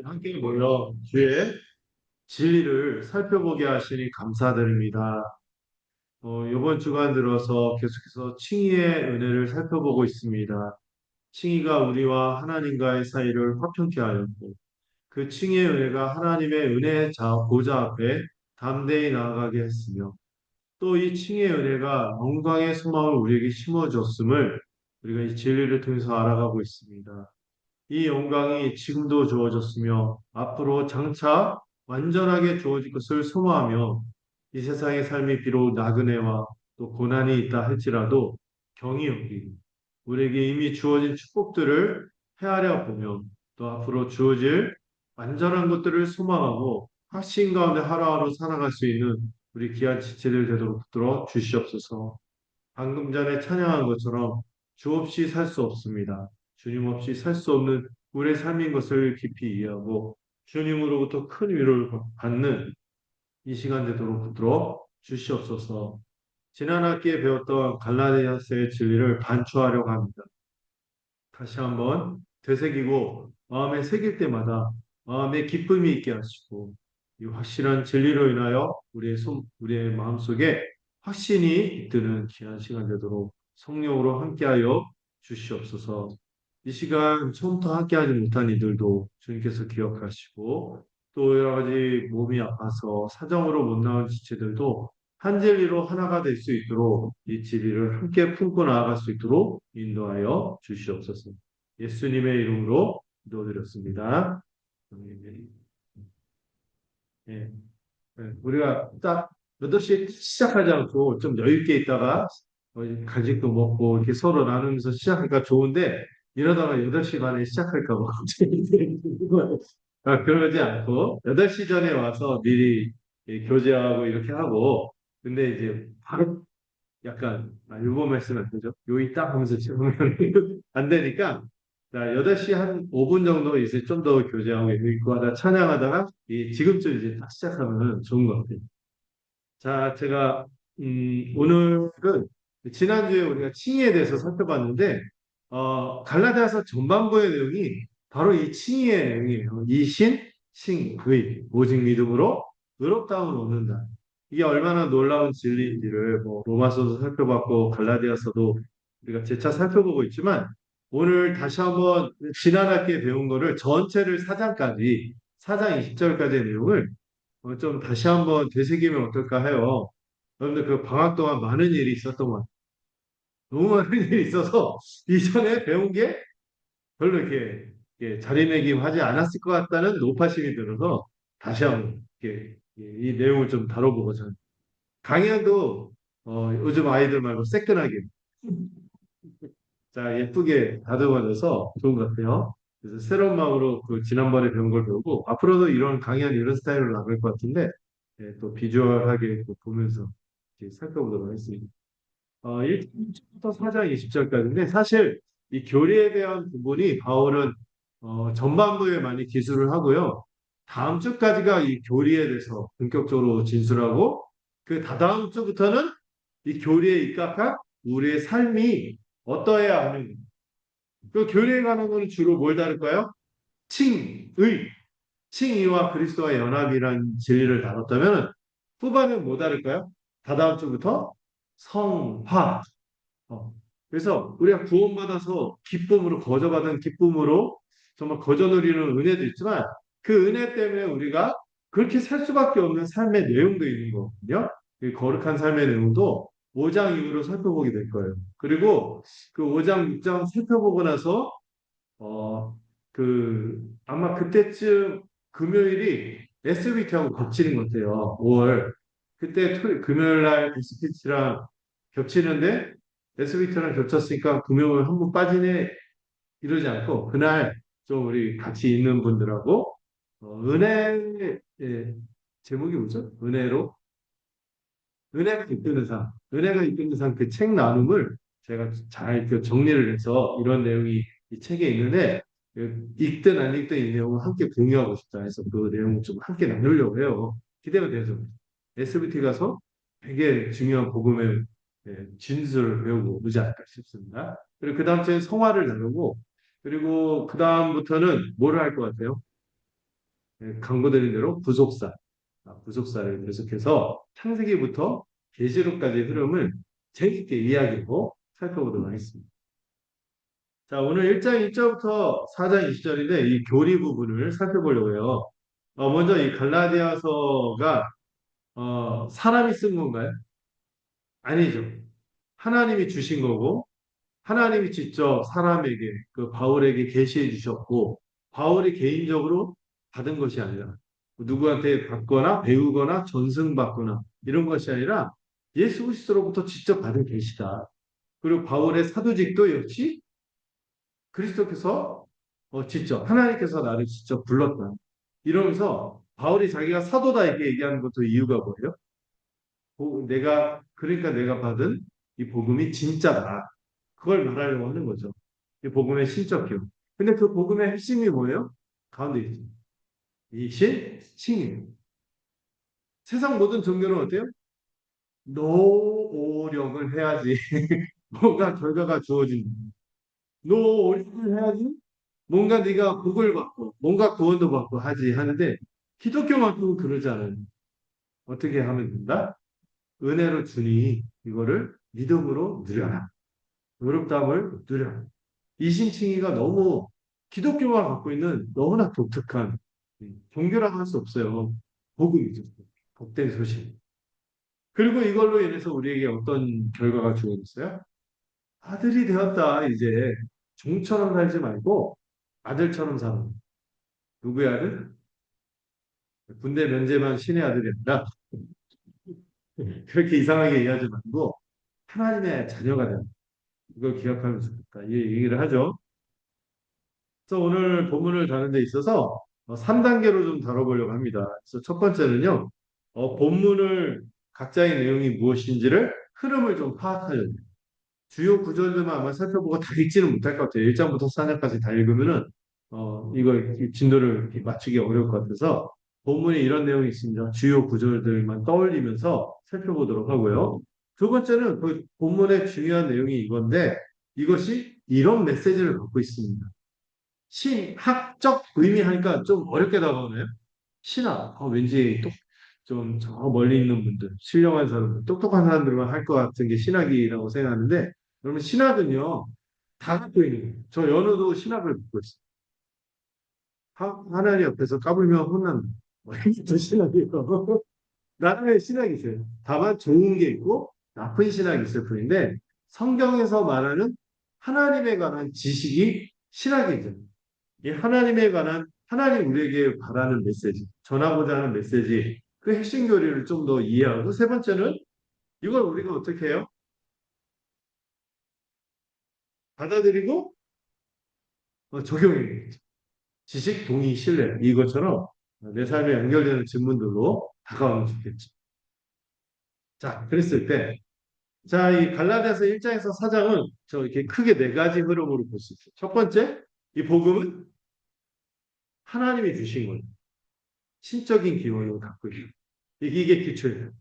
함께 모여 주의 진리를 살펴보게 하시니 감사드립니다. 이번 주간 들어서 계속해서 칭의의 은혜를 살펴보고 있습니다. 칭의가 우리와 하나님과의 사이를 화평케 하였고, 그 칭의의 은혜가 하나님의 은혜의 보좌 앞에 담대히 나아가게 했으며, 또 이 칭의의 은혜가 영광의 소망을 우리에게 심어줬음을 우리가 이 진리를 통해서 알아가고 있습니다. 이 영광이 지금도 주어졌으며 앞으로 장차 완전하게 주어질 것을 소망하며 이 세상의 삶이 비록 나그네와 또 고난이 있다 할지라도 경히 여기고 우리에게 이미 주어진 축복들을 헤아려 보며 또 앞으로 주어질 완전한 것들을 소망하고 확신 가운데 하루하루 살아갈 수 있는 우리 귀한 지체들 되도록 붙들어 주시옵소서. 방금 전에 찬양한 것처럼 주 없이 살 수 없습니다. 주님 없이 살 수 없는 우리의 삶인 것을 깊이 이해하고 주님으로부터 큰 위로를 받는 이 시간 되도록 붙들어 주시옵소서. 지난 학기에 배웠던 갈라디아서의 진리를 반추하려고 합니다. 다시 한번 되새기고 마음에 새길 때마다 마음에 기쁨이 있게 하시고 이 확실한 진리로 인하여 우리의 마음속에 확신이 깃드는 귀한 시간 되도록 성령으로 함께하여 주시옵소서. 이 시간 처음부터 함께하지 못한 이들도 주님께서 기억하시고 또 여러 가지 몸이 아파서 사정으로 못 나온 지체들도 한 진리로 하나가 될 수 있도록 이 진리를 함께 품고 나아갈 수 있도록 인도하여 주시옵소서. 예수님의 이름으로 기도드렸습니다. 아멘. 예. 예, 우리가 딱 8시에 시작하지 않고 좀 여유 있게 있다가 간식도 먹고 이렇게 서로 나누면서 시작하니까 좋은데 이러다가 8시 반에 시작할까 봐 걱정이 되는 거예요. 그러지 않고 8시 전에 와서 미리 교제하고 이렇게 하고 근데 이제 바로 약간 요거 말씀 안 되죠? 요이 딱 하면서 찍으면 안 되니까 자, 8시 한 5분 정도 이제 좀 더 교제하고 있고 하다 찬양하다가 지금쯤 이제 딱 시작하면 좋은 것 같아요. 자, 제가 오늘은 지난주에 우리가 칭의에 대해서 살펴봤는데 갈라디아서 전반부의 내용이 바로 이 칭의의 내용이에요. 이신, 칭의, 오직 믿음으로 의롭다움을 얻는다. 이게 얼마나 놀라운 진리인지를 뭐 로마서도 살펴봤고 갈라디아서도 우리가 재차 살펴보고 있지만 오늘 다시 한번 지난 학기에 배운 거를 전체를 4장까지 4장 20절까지의 내용을 좀 다시 한번 되새기면 어떨까 해요. 여러분들 그 방학 동안 많은 일이 있었던 것 같아요. 너무 많은 일이 있어서 이전에 배운 게 별로 이렇게 자리매김하지 않았을 것 같다는 노파심이 들어서 다시 한번 이렇게 이 내용을 좀 다뤄보고자. 강연도 요즘 아이들 말고 새끈하게 자 예쁘게 다듬어져서 좋은 것 같아요. 그래서 새로운 마음으로 그 지난번에 배운 걸 배우고 앞으로도 이런 강연 이런 스타일로 나갈 것 같은데 또 비주얼하게 또 보면서 이렇게 살펴보도록 하겠습니다. 1장부터 4장 20절까지인데 사실 이 교리에 대한 부분이 바울은 전반부에 많이 기술을 하고요. 다음 주까지가 이 교리에 대해서 본격적으로 진술하고 그 다다음 주부터는 이 교리에 입각한 우리의 삶이 어떠해야 하는 그 교리에 관한 거는 주로 뭘 다룰까요? 칭의, 칭의와 그리스도와 연합이라는 진리를 다뤘다면 후반은 뭐 다룰까요? 다다음 주부터 성화, 그래서 우리가 구원받아서 기쁨으로 거저받은 기쁨으로 정말 거저 누리는 은혜도 있지만 그 은혜 때문에 우리가 그렇게 살 수밖에 없는 삶의 내용도 있는 거거든요. 그 거룩한 삶의 내용도 5장 이후로 살펴보게 될 거예요. 그리고 그 5장, 6장 살펴보고 나서 아마 그때쯤 금요일이 SBT하고 겹치는 것 같아요. 5월. 그때 금요일 날 SBT랑 겹치는데 SBT랑 겹쳤으니까 금요일 한 번 빠지네 이러지 않고 그날 좀 우리 같이 있는 분들하고 은혜 제목이 뭐죠? 은혜가 이끄는 삶, 은혜가 이끄는 삶 그 책 나눔을 제가 잘 정리를 해서 이런 내용이 이 책에 있는데 읽든 안 읽든 이 내용을 함께 공유하고 싶다 해서 그 내용을 좀 함께 나누려고 해요. 기대가 되죠. SBT 가서 되게 중요한 복음의 진술을 배우고 오지 않을까 싶습니다. 그리고 그 다음 주에 성화를 나누고 그리고 그 다음부터는 뭐를 할 것 같아요? 강조드린 대로 부속사, 부속사를 계속해서 창세기부터 계시록까지의 흐름을 재밌게 이야기하고 살펴보도록 하겠습니다. 자, 오늘 1장 1절부터 4장 20절인데 이 교리 부분을 살펴보려고 해요. 먼저 이 갈라디아서가 사람이 쓴 건가요? 아니죠. 하나님이 주신 거고 하나님이 직접 사람에게 그 바울에게 계시해 주셨고 바울이 개인적으로 받은 것이 아니라 누구한테 받거나 배우거나 전승받거나 이런 것이 아니라 예수 그리스도로부터 직접 받은 계시다. 그리고 바울의 사도직도 역시 그리스도께서 직접 하나님께서 나를 직접 불렀다. 이러면서 바울이 자기가 사도다 이렇게 얘기하는 것도 이유가 뭐예요? 그러니까 내가 받은 이 복음이 진짜다. 그걸 말하려고 하는 거죠. 이 복음의 신적 기록. 근데 그 복음의 핵심이 뭐예요? 가운데 있죠. 이 칭이에요. 세상 모든 종교는 어때요? 노력을 해야지 뭔가 결과가 주어진다. 노력을 해야지 뭔가 네가 복을 받고 뭔가 구원도 받고 하지 하는데 기독교만큼은 그러지 않아요. 어떻게 하면 된다? 은혜로 주니 이거를 믿음으로 누려라. 의롭다함을 누려라. 이신칭의가 너무 기독교가 갖고 있는 너무나 독특한 종교라고 할 수 없어요. 복음이죠. 복된 소식. 그리고 이걸로 인해서 우리에게 어떤 결과가 주어졌어요? 아들이 되었다. 이제 종처럼 살지 말고 아들처럼 살아. 누구의 아들? 군대 면제만 신의 아들이 아니라 그렇게 이상하게 얘기하지 말고 하나님의 자녀가 되는 이걸 기억하면 좋겠다. 이 얘기를 하죠. 그래서 오늘 본문을 다루는 데 있어서 3단계로 좀 다뤄보려고 합니다. 그래서 첫 번째는요, 본문을 각자의 내용이 무엇인지를 흐름을 좀 파악하려고 해요. 주요 구절들만 아마 살펴보고 다 읽지는 못할 것 같아요. 1장부터 4장까지 다 읽으면은 이걸 진도를 이렇게 맞추기 어려울 것 같아서 본문에 이런 내용이 있습니다. 주요 구절들만 떠올리면서 살펴보도록 하고요. 두 번째는 그 본문의 중요한 내용이 이건데 이것이 이런 메시지를 갖고 있습니다. 신학적 의미하니까 좀 어렵게 다가오네요. 신학, 왠지 좀 저 멀리 있는 분들, 신령한 사람들, 똑똑한 사람들만 할 것 같은 게 신학이라고 생각하는데, 여러분 신학은요 다 갖고 있는 거예요. 저 연우도 신학을 듣고 있어요. 하나님 옆에서 까불면 혼난다. 이게 신학이에요. 나름의 신학이 있어요. 다만 좋은 게 있고 나쁜 신학이 있을 뿐인데 성경에서 말하는 하나님에 관한 지식이 신학이죠. 이 하나님에 관한 하나님 우리에게 바라는 메시지, 전하고자 하는 메시지, 그 핵심 교리를 좀 더 이해하고 세 번째는 이걸 우리가 어떻게 해요? 받아들이고 적용해요. 지식, 동의, 신뢰 이것처럼 내 삶에 연결되는 질문들로 다가오면 좋겠죠. 자, 그랬을 때, 자, 이 갈라디아서 1장에서 4장은 저 이렇게 크게 네 가지 흐름으로 볼 수 있어요. 첫 번째, 이 복음은 하나님이 주신 거예요. 신적인 기원을 갖고 있는. 이게 기초예요.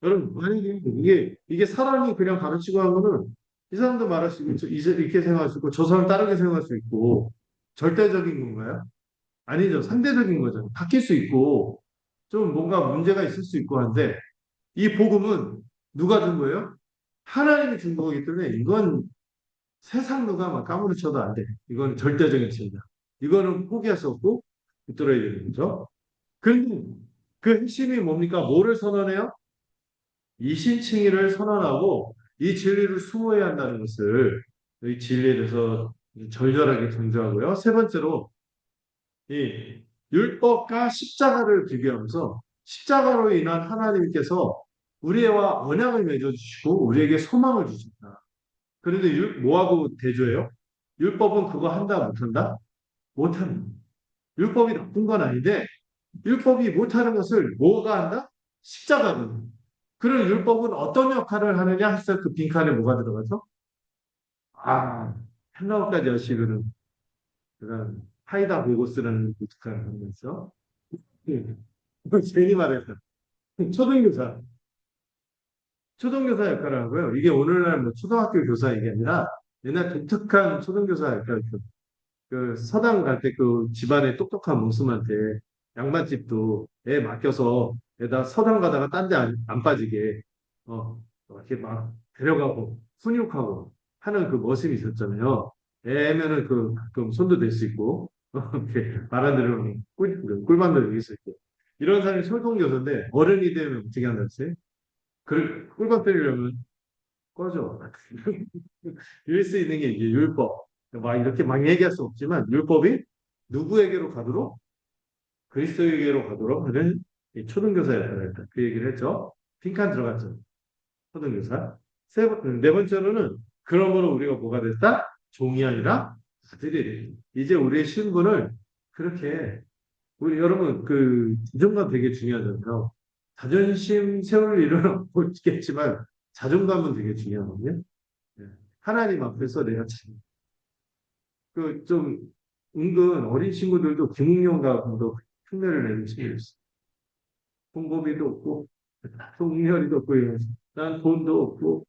여러분, 만약에 이게 사람이 그냥 가르치고 하면은 이 사람도 말할 수 있고, 이렇게 생각할 수 있고, 저 사람 다르게 생각할 수 있고, 절대적인 건가요? 아니죠. 상대적인 거죠. 바뀔 수 있고, 좀 뭔가 문제가 있을 수 있고 한데, 이 복음은 누가 준 거예요? 하나님이 준 거기 때문에 이건 세상 누가 막 까무러쳐도 안 돼. 이건 절대적인 진리다. 이거는 포기할 수 없고 붙들어야 되는 거죠. 그런데 그 핵심이 뭡니까? 뭐를 선언해요? 이신칭의를 선언하고 이 진리를 수호해야 한다는 것을 이 진리에 대해서 절절하게 강조하고요. 세 번째로 이 율법과 십자가를 비교하면서 십자가로 인한 하나님께서 우리와 언약을 맺어주시고 우리에게 소망을 주신다. 그런데 뭐하고 대조해요? 율법은 그거 한다 못한다? 못한다. 율법이 나쁜 건 아닌데 율법이 못하는 것을 뭐가 한다? 십자가는. 그런 율법은 어떤 역할을 하느냐 했을 그 빈칸에 뭐가 들어가죠? 아, 한가운까지 여시고는 그런 하이다 베고스라는 독특한 단어 있어. 예. 괜히 말했다. 초등교사. 초등교사 역할을 하고요. 이게 오늘날 뭐 초등학교 교사 이게 아니라 옛날 독특한 초등교사 역할. 그 서당 갈 때 그 집안의 똑똑한 모습한테 양반집도 애 맡겨서 애다 서당 가다가 딴 데 안 빠지게 이렇게 막 데려가고 훈육하고 하는 그 모습이 있었잖아요. 애면은 그 가끔 손도 댈 수 있고 이렇게 말안 들으면 꿀만 들을 수 있고 이런 사람이 솔통교사인데 어른이 되면 어떻게 한다 했어요? 꿀밤 때리려면 꺼져. 이럴 수 있는 게 이게 율법. 막 이렇게 막 얘기할 수 없지만 율법이 누구에게로 가도록 그리스도에게로 가도록 하는 이 초등교사였다. 그 얘기를 했죠. 빈칸 들어갔죠. 초등교사. 네 번째로는 그러므로 우리가 뭐가 됐다? 종이 아니라 아들이 됐다. 이제 우리의 신분을 그렇게 우리 여러분 그 자존감 되게 중요하잖아요. 자존심 세울 일은 없겠지만 자존감은 되게 중요하거든요. 예. 하나님 앞에서 내가 그좀 은근 어린 친구들도 김웅영과도 흉내를 내는 친구들 있어. 홍보비도 없고 송열이도 없고 이러면서 난 돈도 없고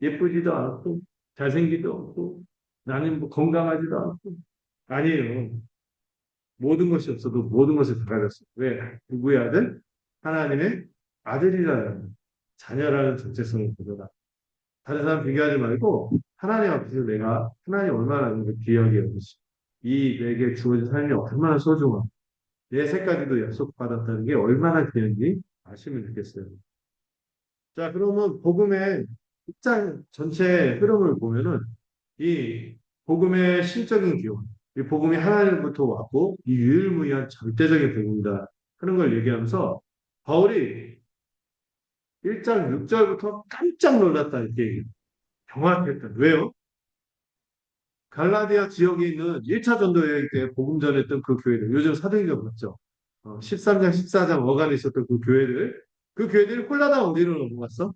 예쁘지도 않고 잘생기도 않고 나는 뭐 건강하지도 않고 아니에요. 모든 것이 없어도 모든 것을 다 가졌어. 왜? 누구의 아들? 하나님의 아들이라는 자녀라는 정체성을 가져라. 다른 사람 비교하지 말고 하나님 앞에서 내가 하나님 얼마나 귀하게 여기시 이 내게 주어진 삶이 얼마나 소중하고 내 새까지도 약속받았다는 게 얼마나 귀한지 아시면 좋겠어요. 자, 그러면 복음의 입장 전체 흐름을 보면은 이 복음의 신적인 기원, 이 복음이 하나님부터 왔고 이 유일무이한 절대적인 복음이다 하는 걸 얘기하면서 바울이 1장 6절부터 깜짝 놀랐다 이렇게 얘기해요. 경악했다. 왜요? 갈라디아 지역에 있는 1차 전도 여행 때 복음 전했던 그 교회들, 요즘 사도행전 봤죠? 13장, 14장 어간에 있었던 그 교회들이 홀라당 어디로 넘어갔어?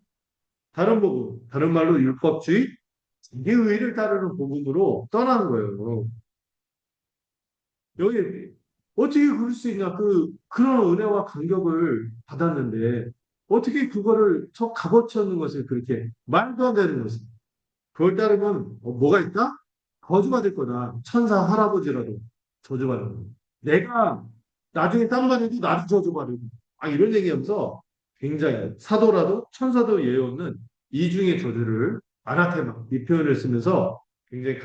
다른 복음, 다른 말로 율법주의, 이게 의를 따르는 복음으로 떠나는 거예요. 여기 어떻게 그럴 수 있냐? 그런 은혜와 간격을 받았는데 어떻게 그거를 저 값어치 없는 것을 그렇게 말도 안 되는 것을 그걸 따르면 뭐가 있다? 거주받을 거다. 천사 할아버지라도 저주받는 거. 내가 나중에 땅 받아도 나도 저주받고 이런 얘기하면서 굉장히 사도라도 천사도 예외 없는 이중의 저주를 아나테마 이 표현을 쓰면서 굉장히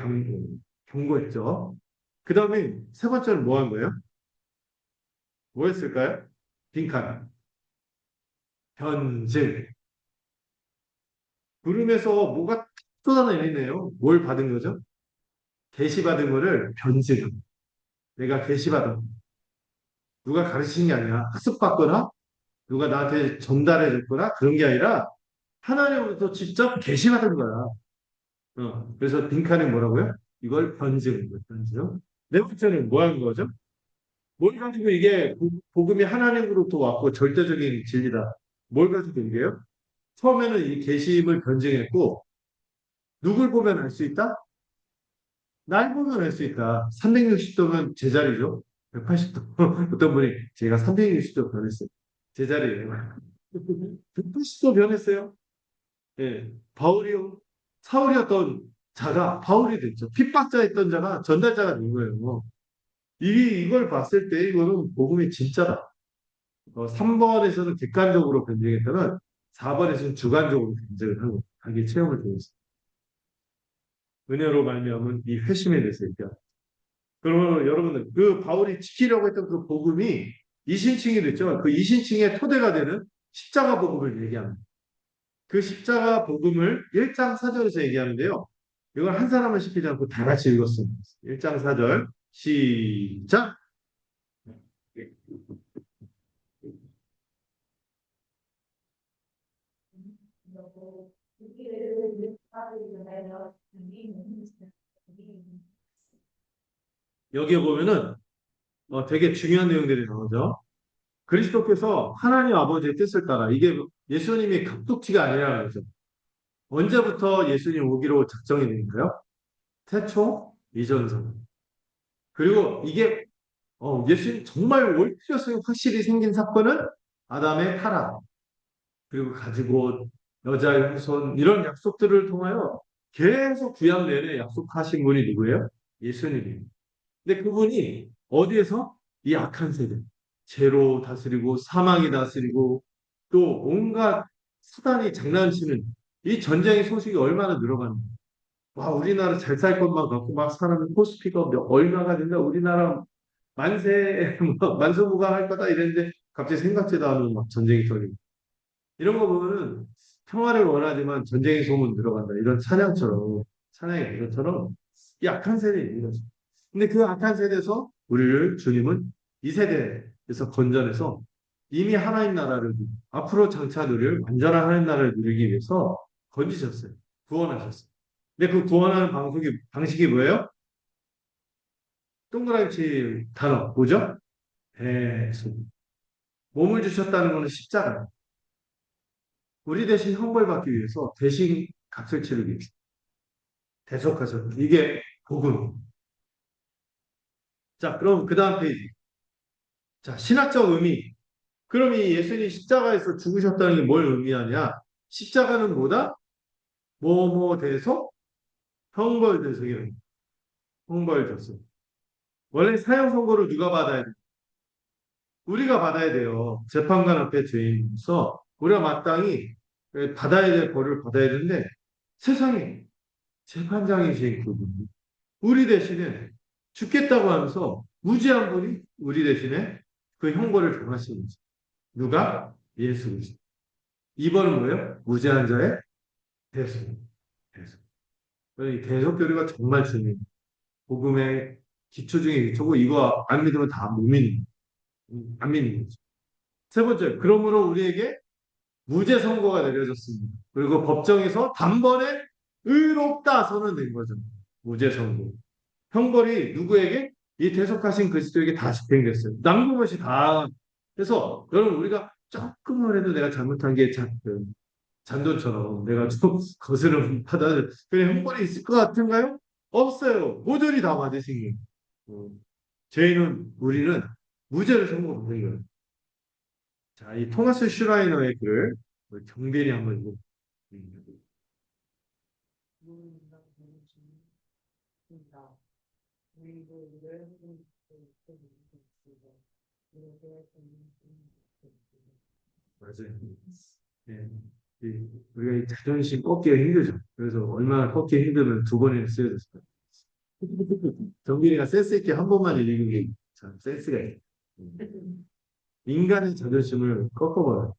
경고했죠. 그 다음에 세 번째는 뭐 한 거예요? 뭐 했을까요? 빈칸. 변증. 구름에서 뭐가 쏟아내리네요. 뭘 받은 거죠? 계시받은 거를 변증. 내가 계시받은 누가 가르치는 게 아니라 학습받거나 누가 나한테 전달해 줬거나 그런 게 아니라 하나님으로부터 직접 계시받은 거야. 그래서 빈칸에 뭐라고요? 이걸 변증. 변증. 네 번째는 뭐 하는 거죠? 뭘 가지고 이게 복음이 하나님으로부터 왔고 절대적인 진리다. 뭘 가지고 이게요? 처음에는 이 계시임을 변증했고 누굴 보면 알 수 있다? 날 보면 알 수 있다. 360도면 제자리죠. 180도. 어떤 분이 제가 360도 변했어요. 제자리예요. 180도 변했어요. 예. 바울이요. 사울이었던 자가 바울이 됐죠. 핍박자였던 자가 전달자가 된 거예요. 이걸 봤을 때 이거는 복음이 진짜다. 3번에서는 객관적으로 변증했다면 4번에서는 주관적으로 변증을 하고 자기 체험을 통해서 은혜로 말미암은 이 회심에 대해서 얘기합니다. 그러면 여러분들 그 바울이 지키려고 했던 그 복음이 이신칭이 됐죠. 그 이신칭의 토대가 되는 십자가 복음을 얘기합니다. 그 십자가 복음을 1장 4절에서 얘기하는데요. 이걸 한 사람을 시키지 않고 다 같이 읽었습니다. 1장 4절 시작. 여기에 보면은 되게 중요한 내용들이 나오죠. 그리스도께서 하나님 아버지의 뜻을 따라 이게 예수님이 갑툭튀가 아니라 그러죠. 언제부터 예수님 오기로 작정이 된가요? 태초 이전선. 그리고 이게 예수님 정말 올 필요성이 확실히 생긴 사건은 아담의 타락 그리고 가지고 여자의 후손 이런 약속들을 통하여 계속 구약 내내 약속하신 분이 누구예요? 예수님이에요. 근데 그분이 어디에서? 이 악한 세대. 죄로 다스리고 사망이 다스리고 또 온갖 사단이 장난치는 이 전쟁의 소식이 얼마나 늘어가는지. 와, 우리나라 잘 살 것만 갖고 막 사람이 코스피가 얼마가 된다. 우리나라 만세, 만수무강할 거다 이랬는데 갑자기 생각지도 않은 막 전쟁이 터지고. 이런 거 보면은 평화를 원하지만 전쟁의 소문 들어간다. 이런 찬양의 이것처럼 이 악한 세대에 있는 거죠. 근데 그 악한 세대에서 우리를 주님은 이 세대에서 건져내서 이미 하나님 나라를 앞으로 장차 누릴 완전한 하나님 나라를 누리기 위해서 건지셨어요. 구원하셨어요. 근데 그 구원하는 방식이 뭐예요? 동그라미 치 단어 뭐죠? 대속. 몸을 주셨다는 것은 십자가. 우리 대신 형벌받기 위해서 대신 값을 치르기 위해서 대속하셨다. 이게 복음. 자, 그럼 그 다음 페이지. 자, 신학적 의미. 그럼 이 예수님이 십자가에서 죽으셨다는 게 뭘 의미하냐? 십자가는 뭐다? 뭐뭐 대속? 형벌 대속이에요. 형벌 대속. 원래 사형 선고를 누가 받아야 돼? 우리가 받아야 돼요. 재판관 앞에 죄인으로서 우리가 마땅히 받아야 될 벌을 받아야 되는데 세상에 재판장이신 그분이 우리 대신에 죽겠다고 하면서 무지한 분이 우리 대신에 그 형벌을 정하시는 거죠. 누가? 예수 그리스도. 이번은 뭐예요? 무죄한 자의 대속. 대속. 이 대속교리가 정말 중요해요. 복음의 기초 중에 기초고 이거 안 믿으면 다 못 믿는, 안 믿는 거죠. 세 번째, 그러므로 우리에게 무죄 선고가 내려졌습니다. 그리고 법정에서 단번에 의롭다 선언된 거죠. 무죄 선고. 형벌이 누구에게? 이 대속하신 그리스도에게 다 집행됐어요. 남김없이 다. 그래서 여러분 우리가 조금만 해도 내가 잘못한 게 잔돈처럼 내가 좀 거스름 받아들 그냥 형벌이 있을 것 같은가요? 없어요. 모조리 다 받으신 게. 우리는 무죄를 선고받는 거예요. 자, 이 토마스 슈라이너의 글을 우리 경빈이 한번 읽어. 맞아요. 예. 우리가 이 자존심 꺾기가 힘들죠. 그래서 얼마나 꺾기 힘들면 두 번이나 쓰여졌어요. 정빈이가 센스 있게 한 번만 읽는 게 참 센스가 있어요. 인간의 자존심을 꺾어버려요.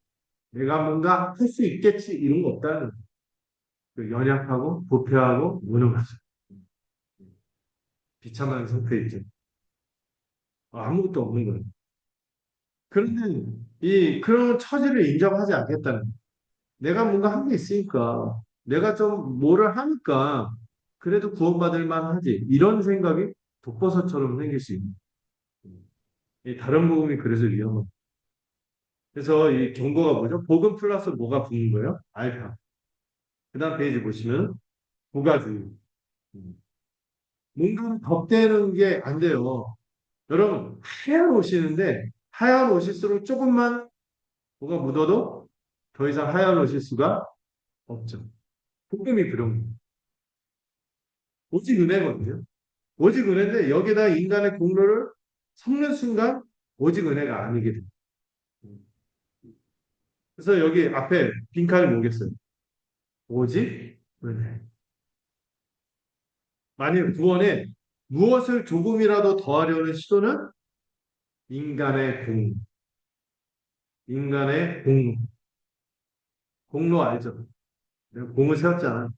내가 뭔가 할 수 있겠지 이런 거 없다는 그 연약하고 부패하고 무능하죠. 비참한 상태에 있죠. 아무것도 없는 거예요. 그런데 이 그런 처지를 인정하지 않겠다는 거예요. 내가 뭔가 한 게 있으니까 내가 좀 뭐를 하니까 그래도 구원받을 만하지 이런 생각이 독버섯처럼 생길 수 있는 이 다른 복음이 그래서 위험한 그래서 이 경고가 뭐죠? 복음 플러스 뭐가 붙는 거예요? 알파. 그 다음 페이지 보시면 부가주의. 뭔가를 덧대는 게 안 돼요. 여러분 하얀 옷이는데 하얀 옷일수록 조금만 뭐가 묻어도 더 이상 하얀 옷일 수가 없죠. 복음이 그런 거예요. 오직 은혜거든요. 오직 은혜인데 여기다 인간의 공로를 섞는 순간 오직 은혜가 아니게 됩니다. 그래서 여기 앞에 빈칸이 뭐겠어요? 오직 은혜. 만일 구원에 무엇을 조금이라도 더하려는 시도는 인간의 인간의 공로 알죠? 내가 공을 세웠잖아.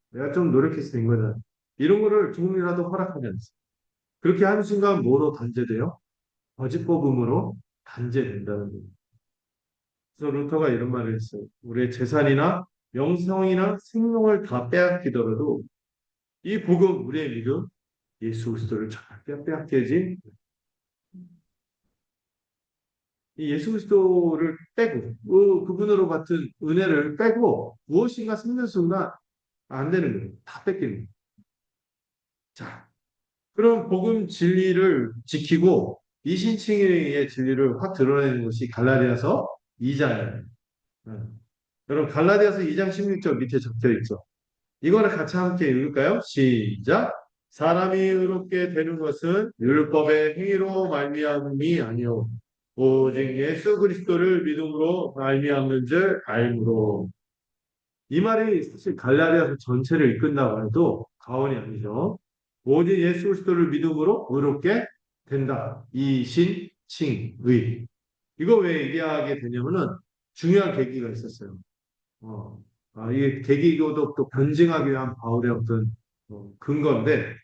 내가 좀 노력해서 된 거잖아. 이런 거를 조금이라도 허락하지 않습니다. 그렇게 하는 순간 뭐로 단죄돼요? 거짓 복음으로 단죄된다는 거예요. 그래서 루터가 이런 말을 했어요. 우리의 재산이나 명성이나 생명을 다 빼앗기더라도 이 복음, 우리의 믿음, 예수 그리스도를 절대 빼앗기지 이 예수 그리스도를 빼고 그분으로 받은 은혜를 빼고 무엇인가 숨는 순간 안 되는 거예요. 다 뺏기는 거예요. 자, 그럼 복음 진리를 지키고 이신칭의의 진리를 확 드러내는 것이 갈라디아서 2장이에요. 여러분 갈라디아서 2장 16절 밑에 적혀 있죠. 이거를 같이 함께 읽을까요? 시작. 사람이 의롭게 되는 것은 율법의 행위로 말미암음이 아니요 오직 예수 그리스도를 믿음으로 말미암는 줄 알므로. 이 말이 사실 갈라디아서 전체를 이끈다고 해도 과언이 아니죠. 오직 예수 그리스도를 믿음으로 의롭게 된다. 이 신, 칭, 의. 이거 왜 얘기하게 되냐면은 중요한 계기가 있었어요. 이게 계기도 또 변증하기 위한 바울의 어떤 근거인데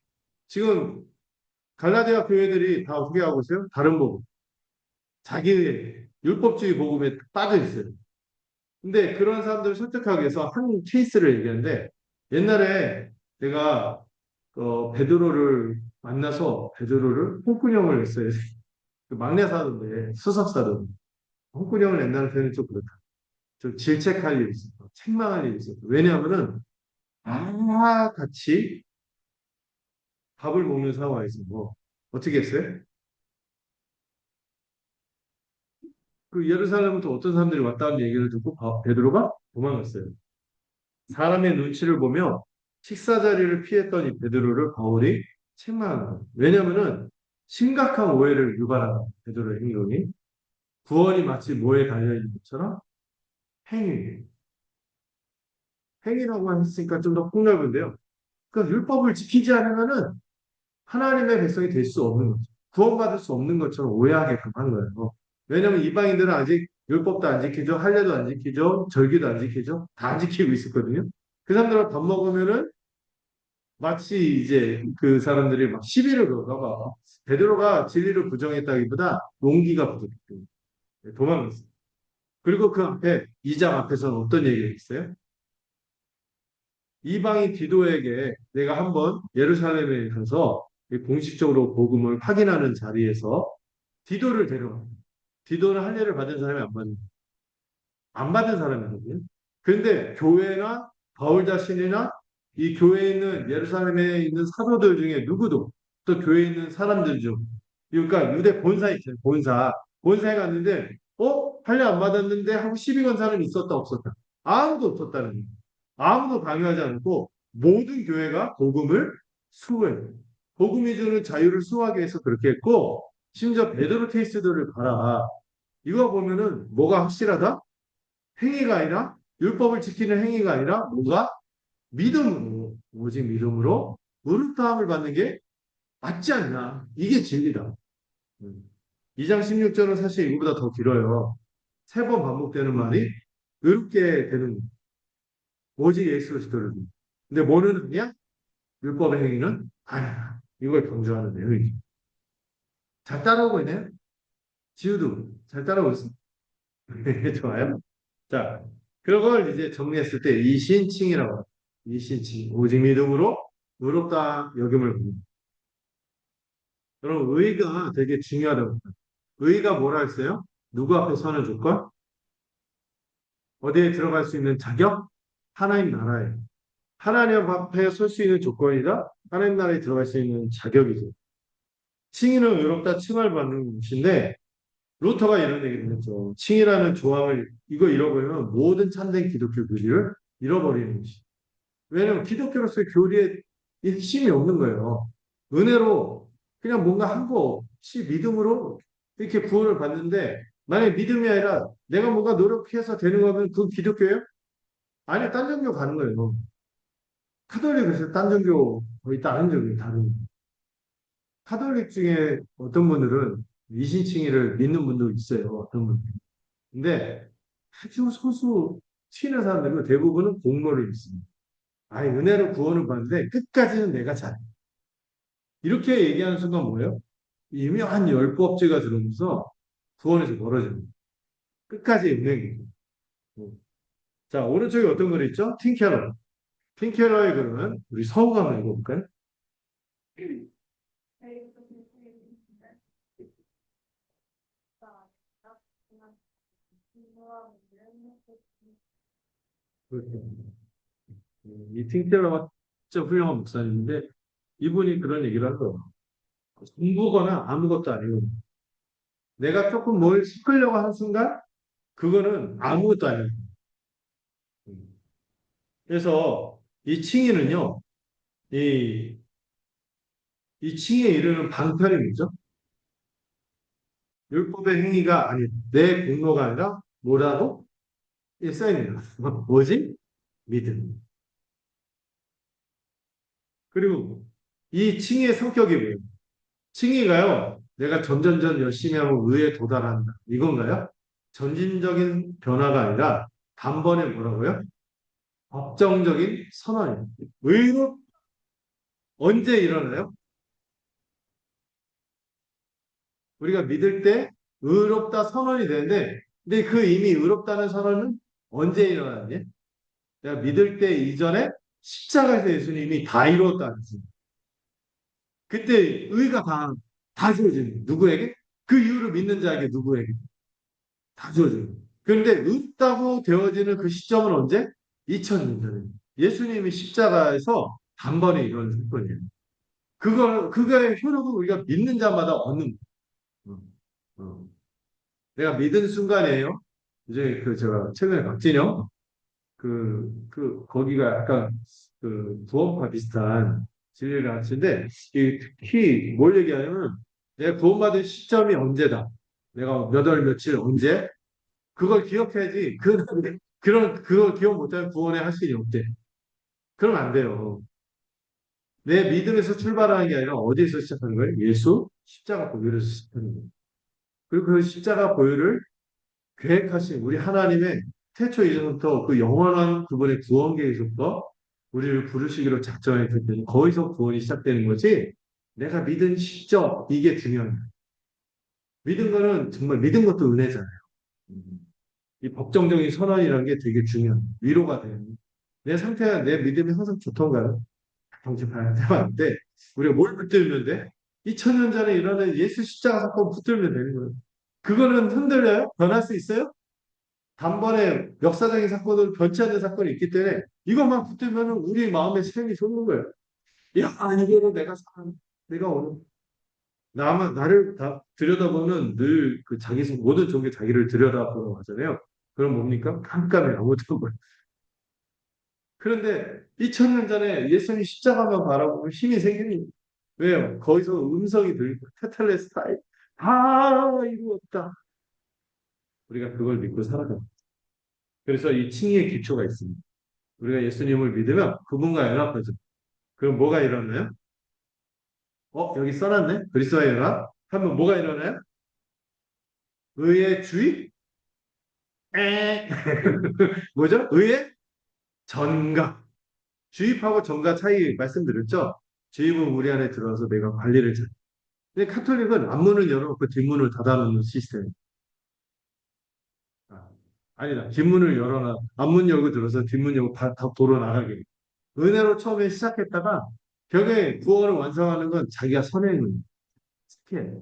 지금 갈라디아 교회들이 다 어떻게 하고 있어요? 다른 복음, 자기의 율법주의 복음에 빠져 있어요. 근데 그런 사람들을 설득하기 위해서 한 케이스를 얘기하는데 옛날에 내가 베드로를 만나서 베드로를 홍군형을 냈어요. 그 막내 사도인데 수석 사도. 홍군형을 낸다는 표현이 좀 그렇다. 좀 질책할 일이 있었어. 책망할 일이 있었어. 왜냐하면은 다 같이 밥을 먹는 상황에서 뭐 어떻게 했어요? 그 예루살렘부터 어떤 사람들이 왔다는 얘기를 듣고 베드로가 도망갔어요. 사람의 눈치를 보며 식사 자리를 피했던 이 베드로를 바울이 책망한 거예요. 왜냐하면은 심각한 오해를 유발한 베드로의 행동이 구원이 마치 뭐에 달려있는 것처럼 행위, 행위라고 했으니까 좀 더 폭넓은데요. 그러니까 율법을 지키지 않으면은 하나님의 백성이 될 수 없는 거죠. 구원받을 수 없는 것처럼 오해하게끔 한 거예요. 왜냐하면 이방인들은 아직 율법도 안 지키죠, 할례도 안 지키죠, 절기도 안 지키죠, 다 안 지키고 있었거든요. 그 사람들과 밥 먹으면은 마치 이제 그 사람들이 막 시비를 걸까 봐. 베드로가 진리를 부정했다기보다 용기가 부족했대요. 도망갔어요. 그리고 그 앞에 2장 앞에서는 어떤 얘기가 있어요? 이방인 디도에게 내가 한번 예루살렘에 가서 공식적으로 복음을 확인하는 자리에서 디도를 데려가. 디도는 할례를 받은 사람이 안 받은 사람이거든요. 그런데 교회나 바울 자신이나 이 교회에 있는 예루살렘에 있는 사도들 중에 누구도 또 교회에 있는 사람들 중 그러니까 유대 본사 있잖아요. 본사에 갔는데 할례 안 받았는데 하고 시비 건 사람이 있었다 없었다. 아무도 없었다는 거예요. 아무도 강요하지 않고 모든 교회가 복음을 수호해요. 복음이 주는 자유를 수호하기 위해서 그렇게 했고 심지어 베드로 케이스들을 봐라. 이거 보면은 뭐가 확실하다? 행위가 아니라 율법을 지키는 행위가 아니라 뭔가 믿음으로 오직 믿음으로 의롭다함을 받는 게 맞지 않나. 이게 진리다. 2장 16절은 사실 이거보다 더 길어요. 3번 반복되는 말이 의롭게 되는 오직 예수 그리스도를 믿. 근데 뭐는 아니야? 율법의 행위는 아니야. 이걸 강조하는 내용이죠. 잘 따라오고 있네요. 지우도 잘 따라오고 있어. 좋아요. 자, 그걸 이제 정리했을 때 이신칭이라고 합니다. 이신칭. 오직 믿음으로 의롭다 여김을 받는다. 여러분, 의가 되게 중요하다고 합니다. 의가 뭐라 했어요? 누구 앞에 서는 조건? 어디에 들어갈 수 있는 자격? 하나님 나라에. 하나님 앞에 설 수 있는 조건이다? 하나님 나라에 들어갈 수 있는 자격이죠. 칭의는 의롭다 칭을 받는 것인데, 루터가 이런 얘기를 했죠. 칭이라는 조항을 이거 잃어버리면 모든 참된 기독교 교리를 잃어버리는 것이. 왜냐하면 기독교로서의 교리에 힘이 없는 거예요. 은혜로 그냥 뭔가 한 거 없이 믿음으로 이렇게 구원을 받는데 만약에 믿음이 아니라 내가 뭔가 노력해서 되는 거면 그건 기독교예요? 아니, 딴 종교 가는 거예요. 카톨릭 그래서 딴 종교 거의 다른 종교 다른. 카톨릭 중에 어떤 분들은 이신칭의를 믿는 분도 있어요. 어떤 분들. 근데 아주 소수 튀는 사람들은 대부분은 공로를 믿습니다. 아니, 은혜로 구원을 받는데 끝까지는 내가 잘해. 이렇게 얘기하는 순간 뭐예요? 유명한 율법죄가 들어오면서 구원에서 멀어집니다. 끝까지 은행이죠. 자, 오른쪽에 어떤 글이 있죠? 팀켈러. 팀켈러의 글은 우리 서우가 한번 읽어볼까요? 그렇죠. 이 팀켈러가 진짜 훌륭한 목사님인데 이분이 그런 얘기를 하더라고요. 공부거나 아무것도 아니고 내가 조금 뭘 섞으려고 하는 순간 그거는 아무것도 아니에요. 그래서 이 칭의는요, 이, 이 칭의에 이르는 방편이 뭐죠? 율법의 행위가 아니 내 공로가 아니라 뭐라고? 써있네요. 뭐지? 믿음. 그리고 이 칭의의 성격이 뭐예요? 칭의가요. 내가 전전전 열심히 하면 의에 도달한다. 이건가요? 전진적인 변화가 아니라 단번에 뭐라고요? 법정적인 선언이에요. 의로 언제 일어나요? 우리가 믿을 때 의롭다 선언이 되는데, 근데 그 이미 의롭다는 선언은 언제 일어나냐? 내가 믿을 때 이전에 십자가에서 예수님이 다 이루었다는 거죠. 그때 의가 다 주어지는 거예요. 누구에게? 그 이유를 믿는 자에게 누구에게? 다 주어지는 거예요. 그런데 의롭다고 되어지는 그 시점은 언제? 2000년 전에. 예수님이 십자가에서 단번에 이루어진 사건이에요. 그거의 효력을 우리가 믿는 자마다 얻는 거예요. 어. 내가 믿은 순간이에요. 이제 제가 최근에 박진영 거기가 약간 부업과 비슷한 진리를 가르치는데 특히 뭘 얘기하냐면 내가 구원받은 시점이 언제다. 내가 몇 월 며칠 언제 그걸 기억해야지. 그걸 기억 못하면 구원의 확신이 없대. 그러면 안 돼요. 내 믿음에서 출발하는 게 아니라 어디에서 시작하는 거예요? 예수 십자가 보혈에서 시작하는 거예요. 그리고 그 십자가 보혈을 계획하신 우리 하나님의 태초 이전부터 그 영원한 그분의 구원 계획부터 우리를 부르시기로 작정했을 때는 거기서 구원이 시작되는 거지. 내가 믿은 시점 이게 중요한 거예요. 믿은 거는 정말 믿은 것도 은혜잖아요. 이 법정적인 선언이라는 게 되게 중요한 거예요. 위로가 돼요. 내 상태가 내 믿음이 항상 좋던가요? 정치파한테 우리가 뭘 붙들면 돼? 2000년 전에 일어난 예수 십자가 사건 붙들면 되는 거예요. 그거는 흔들려요? 변할 수 있어요? 단번에 역사적인 사건을 변치 않는 사건이 있기 때문에 이것만 붙들면 우리 마음의 샘이 솟는 거예요. 야, 이거는 내가 오늘 나를 다 들여다보면 늘 그 모든 종교 자기를 들여다보라고 하잖아요. 그럼 뭡니까? 깜깜해 아무것도 몰라. 그런데 2000년 전에 예수님이 십자가만 바라보면 힘이 생깁니다. 왜요? 거기서 음성이 들리고 테텔레스타이 다 이루었다. 우리가 그걸 믿고 살아갑니다. 그래서 이 칭의의 기초가 있습니다. 우리가 예수님을 믿으면 그분과 연합하죠. 그럼 뭐가 일어나요? 여기 써놨네. 그리스도와 연합. 하면 뭐가 일어나요? 의의 주의? 에 뭐죠? 의의 전가. 주입하고 전가 차이 말씀드렸죠? 주입은 우리 안에 들어와서 내가 관리를 잘. 근데 카톨릭은 앞문을 열어놓고 뒷문을 닫아놓는 시스템. 아, 아니다. 뒷문을 열어놔. 앞문 열고 들어서 뒷문 열고 다 도로 나가게. 은혜로 처음에 시작했다가 결국에 구원을 완성하는 건 자기가 선행을 시켜야 돼.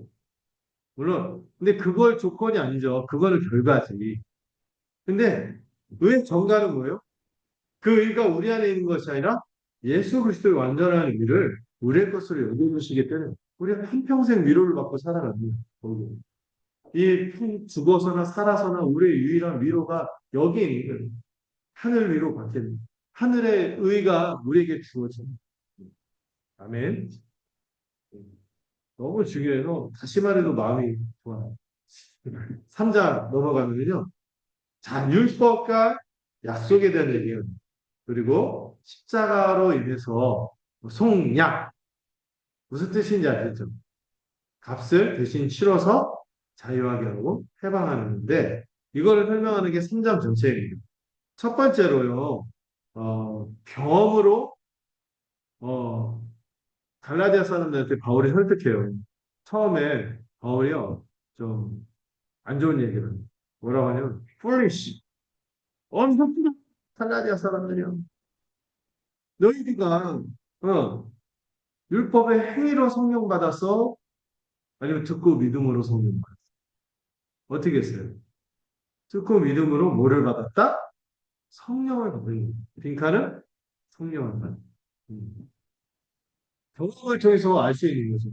물론, 근데 그걸 조건이 아니죠. 그거는 결과지. 근데 의 정가는 뭐예요? 그 의가 우리 안에 있는 것이 아니라 예수 그리스도의 완전한 의를 우리의 것으로 여겨주시기 때문에 우리가 한평생 위로를 받고 살아갑니다. 거기. 죽어서나 살아서나 우리의 유일한 위로가 여기에 있는 거예요. 하늘 위로 받겠는 하늘의 의가 우리에게 주어집니다. 아멘. 너무 중요해서 다시 말해도 마음이 좋아요. 3장 넘어가면요. 자, 율법과 약속에 대한 얘기예요. 그리고 십자가로 인해서 속량 무슨 뜻인지 알겠죠? 값을 대신 치러서 자유하게 하고 해방하는데 이거를 설명하는 게 3장 전체입니다. 첫 번째로요. 경험으로 어, 갈라디아 사람들한테 바울이 설득해요. 처음에 바울이요. 좀 안 좋은 얘기를 뭐라고 하냐면 foolish 엄청 갈라디아 사람들이요. 너희가 율법의 행위로 성령 받았어? 아니면 듣고 믿음으로 성령 받았어? 어떻게 했어요? 듣고 믿음으로 뭐를 받았다? 성령을 받은 거예요. 빈칸은 성령을 받은. 경험을 통해서 알 수 있는 거죠.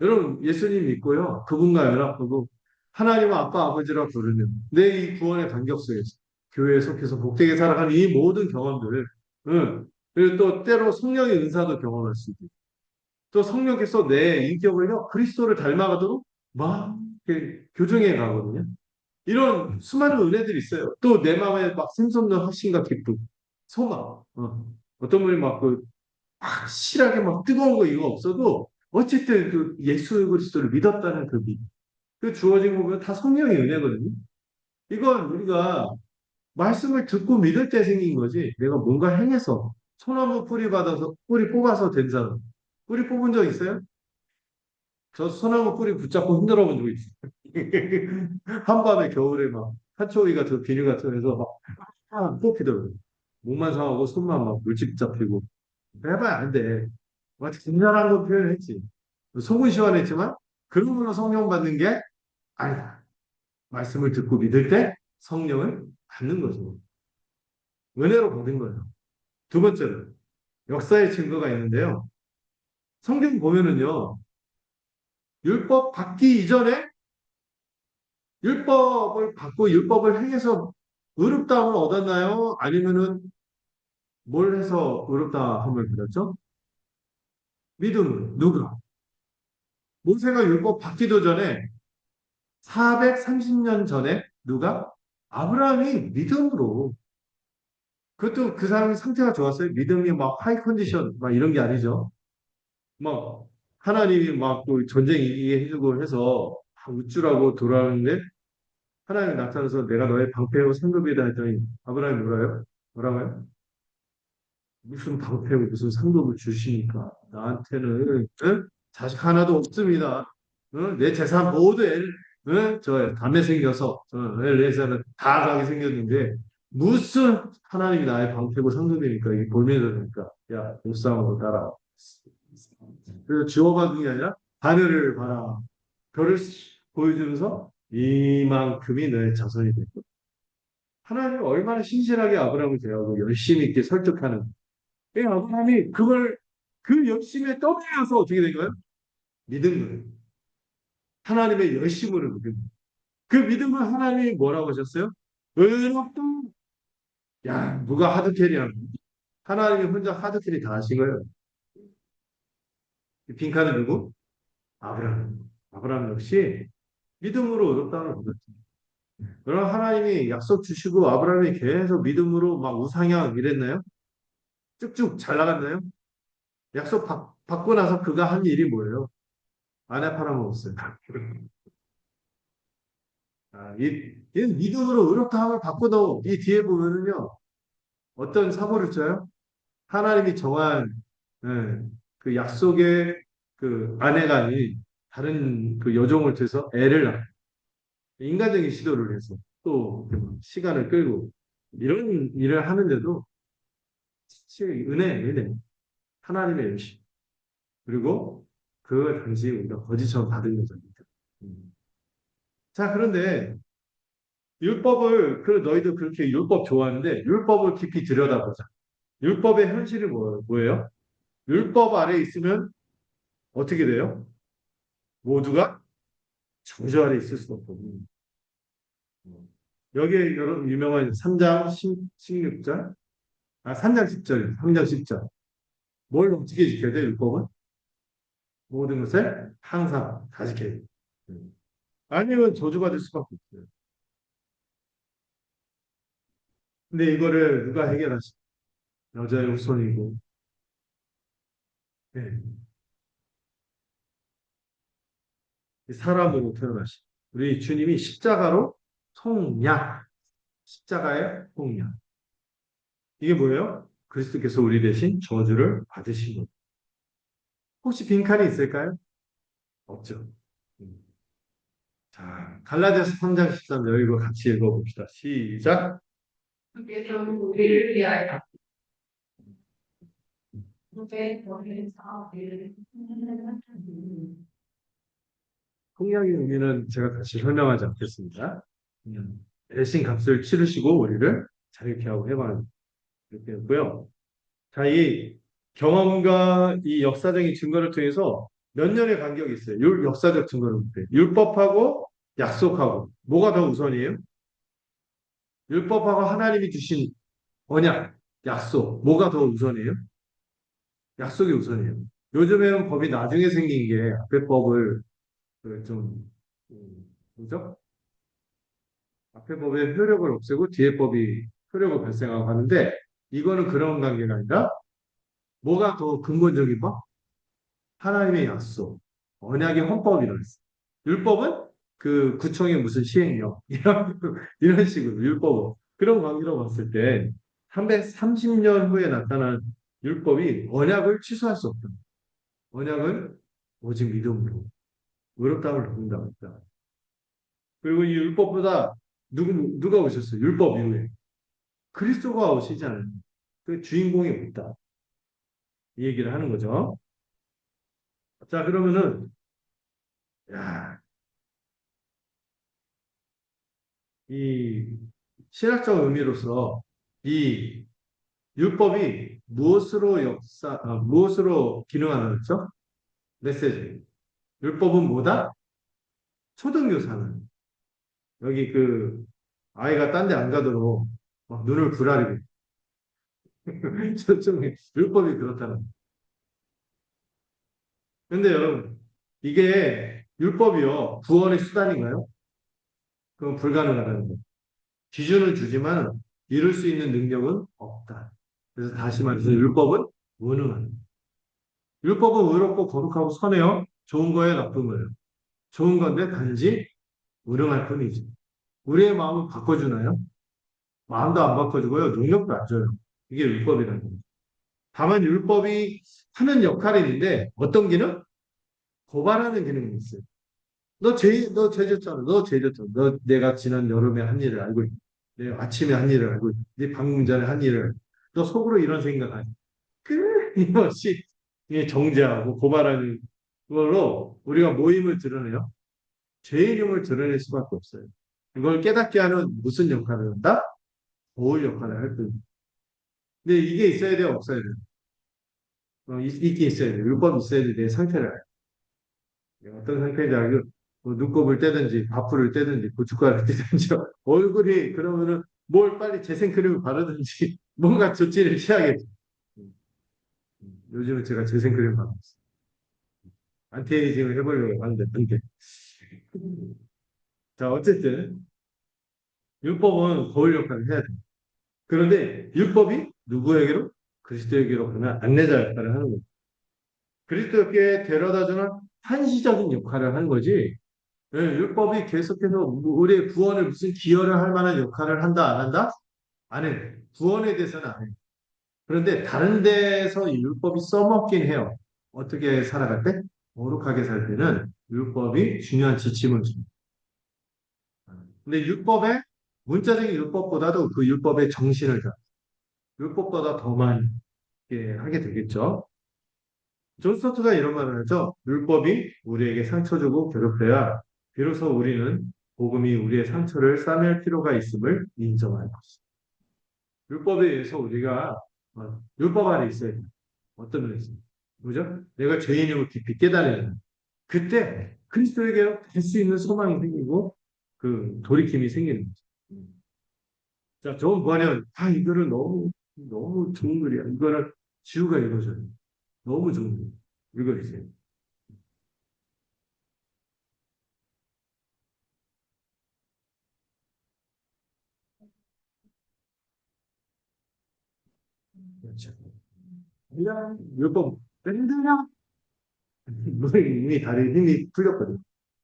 여러분 예수님 믿고요. 그분과 연합하고 하나님을 아빠 아버지라 부르는 내 이 구원의 간격 속에서 교회에 속해서 복되게 살아가는 이 모든 경험들을 그리고 또 때로 성령의 은사도 경험할 수 있고 또 성령께서 내 인격을요 그리스도를 닮아가도록 막 교정해 가거든요. 이런 수많은 은혜들이 있어요. 또 내 마음에 막 샘솟는 확신과 기쁨, 소망. 어떤 분이 막그 확실하게 막 뜨거운 거 이거 없어도 어쨌든 그 예수 그리스도를 믿었다는 그 믿음. 그 주어진 거 보면 다 성령의 은혜거든요. 이건 우리가 말씀을 듣고 믿을 때 생긴 거지. 내가 뭔가 행해서 소나무 뿌리 받아서 뿌리 뽑아서 된 사람. 뿌리 뽑은 적 있어요? 저 소나무 뿌리 붙잡고 흔들어 본 적 있어요. 한밤에 겨울에 막 한초위 같은 비닐 같은 데서 막 뽑히더라고요. 목만 상하고 손만 막 물집 잡히고 해봐야 안 돼. 마치 진절한 건 표현했지. 속은 시원했지만 그러므로 성령 받는 게 아니다. 말씀을 듣고 믿을 때 성령을 받는 거죠. 은혜로 받은 거예요. 두 번째로 역사의 증거가 있는데요. 성경 보면은요. 율법 받기 이전에 율법을 받고 율법을 행해서 의롭다함을 얻었나요? 아니면은 뭘 해서 의롭다함을 받았죠? 믿음으로. 누가? 모세가 율법 받기도 전에 430년 전에 누가? 아브라함이 믿음으로. 그것도 그 사람이 상태가 좋았어요. 믿음이 막 하이 컨디션 막 이런 게 아니죠. 막 하나님이 막그 전쟁 이기게 해주고 해서 우쭐하고 돌아오는데 하나님이 나타나서 내가 너의 방패요 상급이다 했더니 아브라함이 뭐라고요? 무슨 방패고 무슨 상급을 주시니까 나한테는 응? 자식 하나도 없습니다. 응? 내 재산 모두 응? 저 담에 생겨서 엘리에서는 다 가게 생겼는데 무슨 하나님이 나의 방패고 상급이니까 이게 볼면서니까 야 목상으로 따라. 그래서 지워받은 게 아니라 하늘을 봐라. 별을 보여주면서 이만큼이 너의 자손이 됐고 하나님이 얼마나 신실하게 아브라함을 대하고 열심히 있게 설득하는 이 아브라함이 그걸 그 열심에 떠밀려서 어떻게 된 거예요? 믿은 거예요. 하나님의 열심으로 믿은 거예요. 그 믿음을 하나님이 뭐라고 하셨어요? 의롭다. 야, 누가 하드캐리하는 거예요? 하나님이 혼자 하드캐리 다 하신 거예요. 빈칸은 누구? 아브라함. 아브라함 역시 믿음으로 의롭다는 거죠. 그럼 하나님이 약속 주시고 아브라함이 계속 믿음으로 막 우상향 이랬나요? 쭉쭉 잘 나갔나요? 약속 받고 나서 그가 한 일이 뭐예요? 아내 팔아먹었어요. 이 믿음으로 의롭다함을 받고도 이 뒤에 보면은요, 어떤 사고를 쳐요? 하나님이 정한 예, 그 약속의 그 아내가 아닌 다른 그 여종을 통해서 애를 낳아요. 인간적인 시도를 해서 또 시간을 끌고 이런 일을 하는데도 은혜, 하나님의 열심 그리고 그 당시 우리가 거지처럼 받은 거잖아요. 음. 자, 그런데 율법을 그 너희도 그렇게 율법 좋아하는데 율법을 깊이 들여다보자. 율법의 현실이 뭐예요? 율법 아래 있으면 어떻게 돼요? 모두가 정죄 아래 있을 수 없고. 여기에 여러분 유명한 3장 16절, 3장 10절, 3장 10절. 뭘 어떻게 지켜야 돼, 율법은? 모든 것을 항상 다 지켜야 돼. 아니면 저주받을 수밖에 없어요. 근데 이거를 누가 해결하시? 여자의 후손이고, 네. 사람으로 태어나시. 우리 주님이 십자가로 통약, 십자가의 통약. 이게 뭐예요? 그리스도께서 우리 대신 저주를 받으신 것. 혹시 빈칸이 있을까요? 없죠. 음. 자, 갈라디아서 3장 13절 이거 같이 읽어봅시다. 시작. 그께서 우리를 위하여 그의 권을 사업을 통약의 의미는 제가 다시 설명하지 않겠습니다. 대신 값을 치르시고 우리를 자유케 하고 해방하는 이렇게 했고요. 자, 이 경험과 이 역사적인 증거를 통해서 몇 년의 간격이 있어요. 역사적 증거를 볼 때. 율법하고 약속하고 뭐가 더 우선이에요? 율법하고 하나님이 주신 언약, 약속 뭐가 더 우선이에요? 약속이 우선이에요. 요즘에는 법이 나중에 생긴 게 앞에 법을 그좀 그죠? 앞에 법의 효력을 없애고 뒤에 법이 효력을 발생하고 하는데 이거는 그런 관계가 아니라 뭐가 더 근본적인 거? 하나님의 약속, 언약의 헌법이라고 했어. 율법은 그 구청의 무슨 시행령 이런 식으로 율법은 그런 관계로 봤을 때 330년 후에 나타난 율법이 언약을 취소할 수 없다. 언약은 오직 믿음으로 의롭다함을 얻는다고 했다. 그리고 이 율법보다 누가 오셨어요? 율법 이후에 그리스도가 오시잖아요. 그 주인공이 없다. 이 얘기를 하는 거죠. 자, 그러면은 야, 이 신학적 의미로서 이 율법이 무엇으로 기능하는 거죠? 메시지. 율법은 뭐다? 초등교사는 여기 그 아이가 딴 데 안 가도록 막 눈을 부라리고 저쪽에 율법이 그렇다는. 근데 여러분 이게 율법이요 구원의 수단인가요? 그건 불가능하다는 거예요. 기준을 주지만 이룰 수 있는 능력은 없다. 그래서 다시 말해서 율법은 무능한. 율법은 의롭고 거룩하고 선해요. 좋은 거예요, 나쁜 거예요. 좋은 건데 단지 무능할 뿐이지. 우리의 마음을 바꿔주나요? 마음도 안 바꿔주고요. 능력도 안 줘요. 이게 율법이라는 거예요. 다만 율법이 하는 역할이 있는데 어떤 기능? 고발하는 기능이 있어요. 너 죄졌잖아. 너 죄졌잖아. 너 내가 지난 여름에 한 일을 알고 있다. 내 아침에 한 일을 알고 있다. 네 방금 전에 한 일을. 너 속으로 이런 생각하지. 끊임없이 이게 정죄하고 고발하는 걸로 우리가 모임을 드러내요. 죄의 이름을 드러낼 수밖에 없어요. 이걸 깨닫게 하는 무슨 역할을 한다? 보호 역할을 할 뿐. 근데 이게 있어야 돼요, 없어야 돼요? 있긴 있어야 돼요. 율법이 있어야지 내 상태를 알아요. 내가 어떤 상태인지 알고, 뭐 눈곱을 떼든지, 밥풀을 떼든지, 고춧가루를 떼든지, 얼굴이 그러면은 뭘 빨리 재생크림을 바르든지, 뭔가 조치를 취하겠죠. 음, 요즘은 제가 재생크림 바르고 있어요. 안티에이징을 해보려고 하는데, 안 돼. 자, 어쨌든, 율법은 거울 역할을 해야 돼. 그런데 율법이 누구에게로? 그리스도에게로 그러면 안내자 역할을 하는 거예요. 그리스도께 데려다주는 한시적인 역할을 하는 거지. 예, 율법이 계속해서 우리의 구원을 무슨 기여를 할 만한 역할을 한다, 안 한다? 안 해. 구원에 대해서는 안 해. 그런데 다른 데서 이 율법이 써먹긴 해요. 어떻게 살아갈 때? 거룩하게 살 때는 율법이 중요한 지침을 줍니다. 근데 율법의 문자적인 율법보다도 그 율법의 정신을 율법보다 더 많이 하게 되겠죠. 존 스토트가 이런 말을 하죠. 율법이 우리에게 상처 주고 괴롭혀야 비로소 우리는 복음이 우리의 상처를 싸맬 필요가 있음을 인정할 것이다. 율법에 의해서 우리가 율법 안에 있어야 돼. 어떤 면에서. 그죠? 내가 죄인임을 깊이 깨달으면 그때 그리스도에게 갈 수 있는 소망이 생기고 그 돌이킴이 생기는 거죠. 자, 좋은 번역. 이거를 너무 좋은 글이야. 이거를 지우가 읽어줘요. 너무 좋은 글. 읽어주세요. 그렇죠. 그냥 몇번 밴드냐? 이미 다리에 힘이 풀렸거든.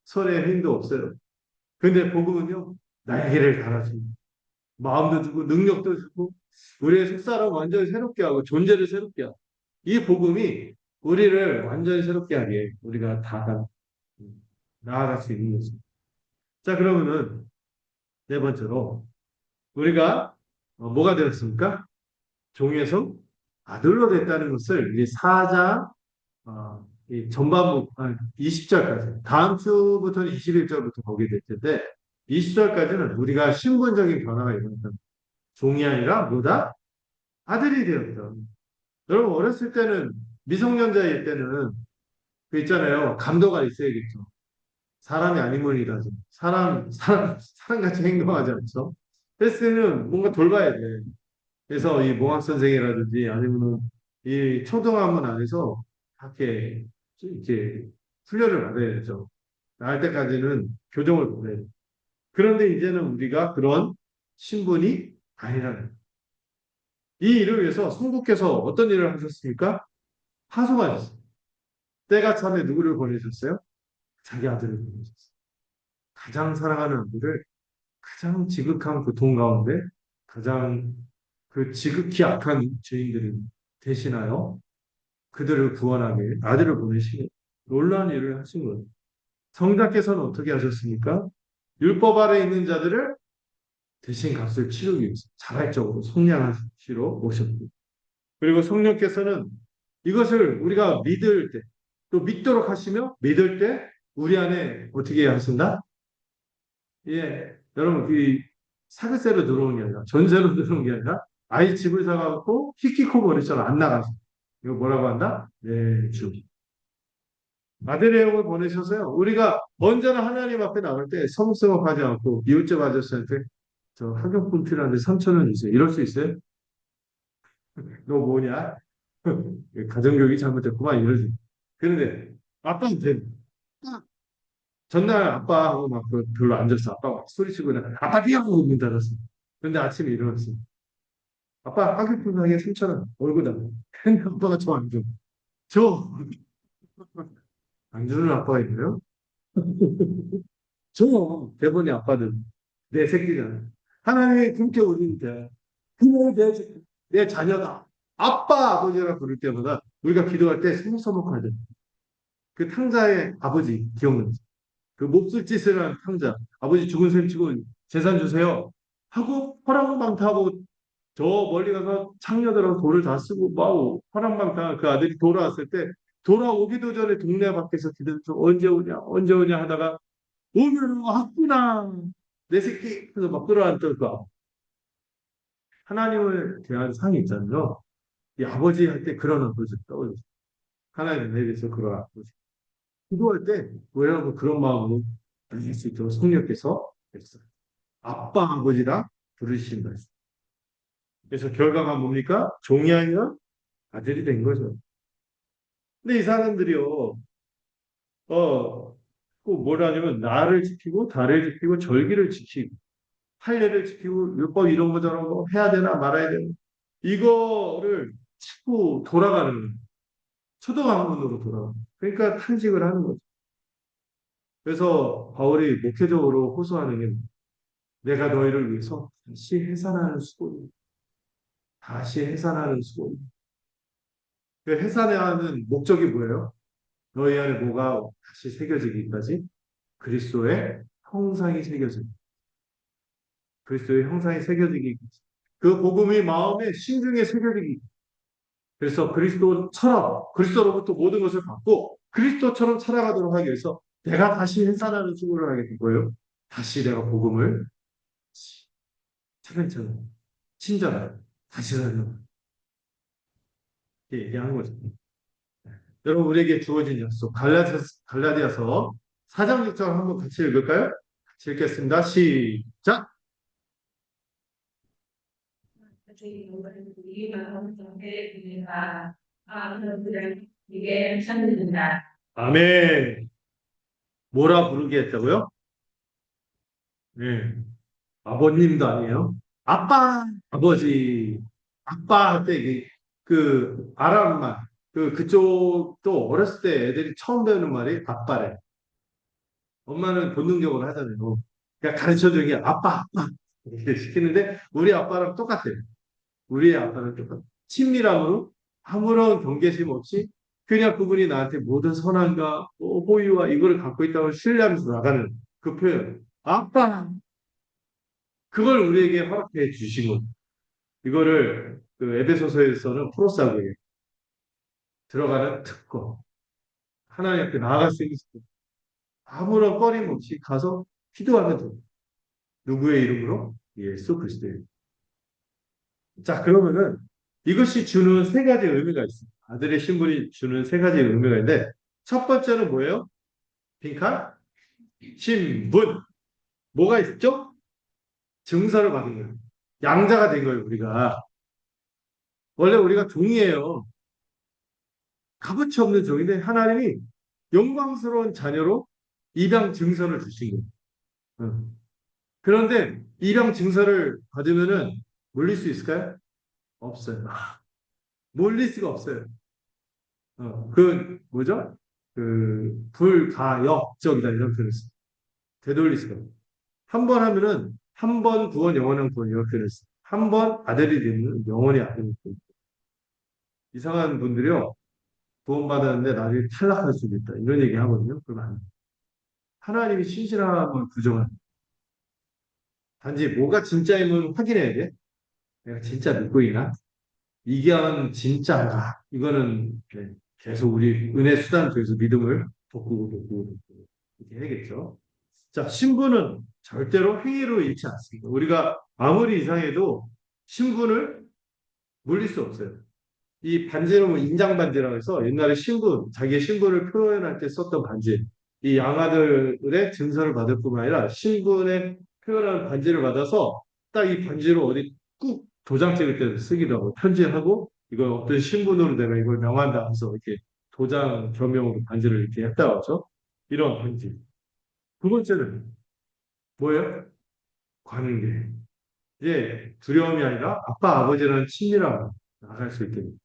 손에 힘도 없어요. 근데 복음은요, 날개를 달아줍니다. 마음도 주고, 능력도 주고, 우리의 속사람 완전히 새롭게 하고, 존재를 새롭게 하고. 이 복음이 우리를 완전히 새롭게 하기에 우리가 나아갈 수 있는 거죠. 자, 그러면은 네 번째로, 우리가 뭐가 되었습니까? 종에서 아들로 됐다는 것을 이 4장 이 전반부 20절까지 다음 주부터는 21절부터 보게 될 텐데 20절까지는 우리가 신분적인 변화가 일어났다. 종이 아니라 뭐다? 아들이 되었다. 여러분 어렸을 때는 미성년자일 때는 그 있잖아요. 감도가 있어야겠죠. 사람이 아니면이라서 사람같이 행동하지 않죠. 헬스는 뭔가 돌봐야 돼. 그래서 이 몽학 선생이라든지 아니면은 이 초등학원 안에서 이렇게 훈련을 받아야 되죠. 낳을 때까지는 교정을 보내야 돼. 그런데 이제는 우리가 그런 신분이 아니라는 거예요. 이 일을 위해서 성부께서 어떤 일을 하셨습니까? 파송하셨어요. 때가 참에 누구를 보내셨어요? 자기 아들을 보내셨어요. 가장 사랑하는 아들을 가장 지극한 고통 가운데 가장 그 지극히 악한 죄인들을 대신하여 그들을 구원하게 아들을 보내시고 놀라운 일을 하신 거예요. 성자께서는 어떻게 하셨습니까? 율법 아래 있는 자들을 대신 값을 치르기 위해서 자발적으로 속량하시러 오셨고 그리고 성령께서는 이것을 우리가 믿을 때 또 믿도록 하시며 믿을 때 우리 안에 어떻게 하신다? 예, 여러분 그 사글세로 들어오는 게 아니라 전세로 들어오는 게 아니라 아이 집을 사갖고 히키코모리처럼 안 나가서 이거 뭐라고 한다? 네, 주. 아들의 영을 보내셔서요. 우리가 언제나 하나님 앞에 나올 때 성스럽하지 않고 이웃집 아저씨한테 저 학용품 필요한데 3,000원 주세요. 이럴 수 있어요? 너 뭐냐? 가정교육이 잘못됐구만 이러지. 그런데 아빠한테 전날 아빠하고 막그 별로 안 줬어. 아빠가 막 소리치고 그냥 아빠 비하고 문 닫았어. 근데 아침에 일어났어. 아빠 학용품 상에 3,000원 얼굴다. 근데 아빠가 저 안 줘. 저 안 주는 아빠가 있나요? 저 대부분의 아빠는 내 새끼잖아. 하나님의 금께 우리인데 그냥 내 자녀다. 아빠 아버지라 부를 때마다 우리가 기도할 때 서먹서먹하야 돼. 그 탕자의 아버지 기억나지? 그 몹쓸 짓을 한 탕자. 아버지 죽은 셈 치고 재산 주세요. 하고 허랑방타하고 저 멀리 가서 창녀들하고 돈을 다 쓰고 막 허랑방탕한 그 아들이 돌아왔을 때 돌아오기도 전에 동네 밖에서 기다려서 언제 오냐 언제 오냐 하다가 오면 왔구나 내 새끼 그래서 막 끌어안던 그 하나님을 대한 상이 있잖아요. 이 아버지 할 때 그런 아버지 떠올려. 하나님 내게서 그런 아버지. 기도할 때 왜냐하면 그런 마음으로 드릴 수 있도록 성령께서 했어요. 아빠 아버지라 부르신다. 그래서 결과가 뭡니까? 종이 아니라 아들이 된 거죠. 근데 이 사람들이요, 꼭 뭐라냐면 나를 지키고 달을 지키고 절기를 지키고 할례를 지키고 율법 이런 거 저런 거 해야 되나 말아야 되나 이거를 자꾸 돌아가는 거예요. 초등학문으로 돌아가. 그러니까 탄식을 하는 거죠. 그래서 바울이 목회적으로 호소하는 게 내가 너희를 위해서 다시 해산하는 수고이 다시 해산하는 수고이 그 해산하는 목적이 뭐예요? 너희 안에 뭐가 다시 새겨지기까지 그리스도의 형상이 새겨지기 그리스도의 형상이 새겨지기 그 복음이 마음에 심중에 새겨지기 그래서 그리스도처럼 그리스도로부터 모든 것을 받고 그리스도처럼 살아가도록 하기 위해서 내가 다시 해산하는 수고를 하게 된 거예요. 다시 내가 복음을 차근차근 친절하게 다시 살려 이렇게 얘기하는 거죠. 여러분 우리에게 주어진 약속 갈라디아서 4장 6절 한번 같이 읽을까요? 같이 읽겠습니다. 시작. 이게 찾는다. 아멘. 뭐라 부르게 했다고요? 네. 아버님도 아니에요. 아빠, 아버지, 아빠 할 때 이게 그 아랍말, 그쪽도 어렸을 때 애들이 처음 배우는 말이 아빠래. 엄마는 본능적으로 하잖아요. 그러니까 가르쳐주는 게 아빠, 아빠 이렇게 시키는데 우리 아빠랑 똑같아요. 우리의 아빠는 똑같아요. 친밀함으로 아무런 경계심 없이 그냥 그분이 나한테 모든 선한과 호의와 이거를 갖고 있다고 신뢰하면서 나가는 그 표현. 아빠. 그걸 우리에게 허락해 주신 것. 이거를 그 에베소서에서는 프로사고에 들어가는 특권. 하나님 앞에 나아갈 수 있는 특권. 아무런 꺼림 없이 가서 기도하면 돼. 누구의 이름으로? 예수 그리스도의. 자, 그러면은 이것이 주는 세 가지 의미가 있습니다. 아들의 신분이 주는 세 가지 의미가 있는데 첫 번째는 뭐예요? 빈칸? 신분. 뭐가 있죠? 증서를 받은 거예요. 양자가 된 거예요, 우리가. 원래 우리가 종이에요. 값어치 없는 종인데 하나님이 영광스러운 자녀로 입양 증서를 주신 거예요. 응. 그런데 입양 증서를 받으면은 물릴 수 있을까요? 없어요. 물릴 수가 없어요. 그 뭐죠? 그 불가역적이다 이런 표현을 써요. 되돌릴 수가 없어요. 한 번 하면은 한 번 구원 영원한 구원 이렇게 표현을 써요. 한 번 아들이 되면 영원히 아들이 돼요. 이상한 분들이요. 구원받았는데 나중에 탈락할 수도 있다. 이런 얘기 하거든요. 그러면 안 돼요. 하나님이 신실함을 부정합니다. 단지 뭐가 진짜임을 확인해야 돼. 내가 진짜 믿고 있나? 이게 진짜인가? 이거는 계속 우리 은혜 수단 통해서 믿음을 돋구고 이렇게 해야겠죠. 자, 신분은 절대로 행위로 잃지 않습니다. 우리가 아무리 이상해도 신분을 물릴 수 없어요. 이 반지는 뭐 인장 반지라고 해서 옛날에 신분, 자기의 신분을 표현할 때 썼던 반지. 이 양아들의 증서를 받을 뿐만 아니라 신분의 표현하는 반지를 받아서 딱 이 반지로 어디 꾹 도장 찍을 때 쓰기도 하고 편지하고 이걸 어떤 신분으로 내가 이걸 명한다 해서 이렇게 도장 겸용으로 반지를 이렇게 했다고 하죠. 이런 반지. 두 번째는 뭐예요? 관계. 이제 두려움이 아니라 아빠, 아버지라는 친밀함을 나갈 수 있게 됩니다.